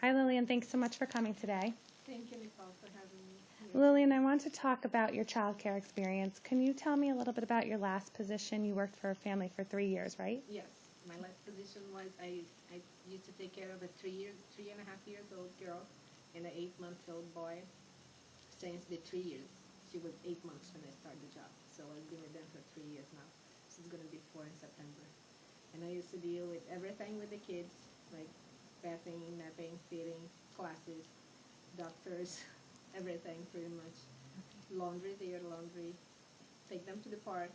Hi, Lilian. Thanks so much for coming today. Thank you, Nicole, for having me here. Lilian, I want to talk about your childcare experience. Can you tell me a little bit about your last position? You worked for a family for 3 years, right? Yes, my last position was I used to take care of a 3.5 years old girl and an 8 month old boy. Since the 3 years, she was 8 months when I started the job, so I've been with them for 3 years now. She's gonna be 4 in September, and I used to deal with everything with the kids, like bathing, napping, feeding, classes, doctors, everything pretty much. Laundry, their laundry, take them to the park,